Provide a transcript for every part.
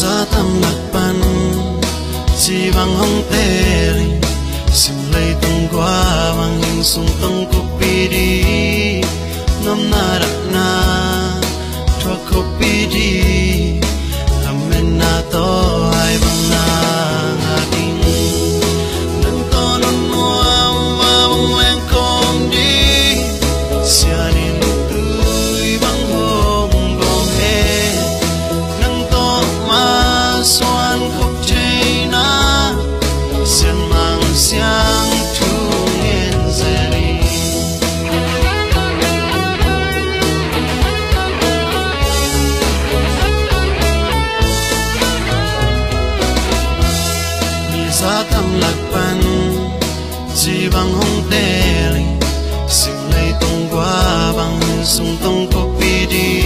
sa tâm lạc pan chỉ bằng hong tê sim lấy tung qua bằng hình sung tung copy đi nom na ra na thua copy đi làm men na to ai bằng na ngадing nang to non mua và bông len con đi xia đi tươi bằng hồng gom he nang to ma xoan khóc chay na xiên mang xiang thu hen zeri mi sa tâm lạc pan chỉ bằng hong tê sim lấy tung qua bằng sung tung copy đi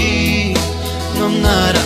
ngâm na đã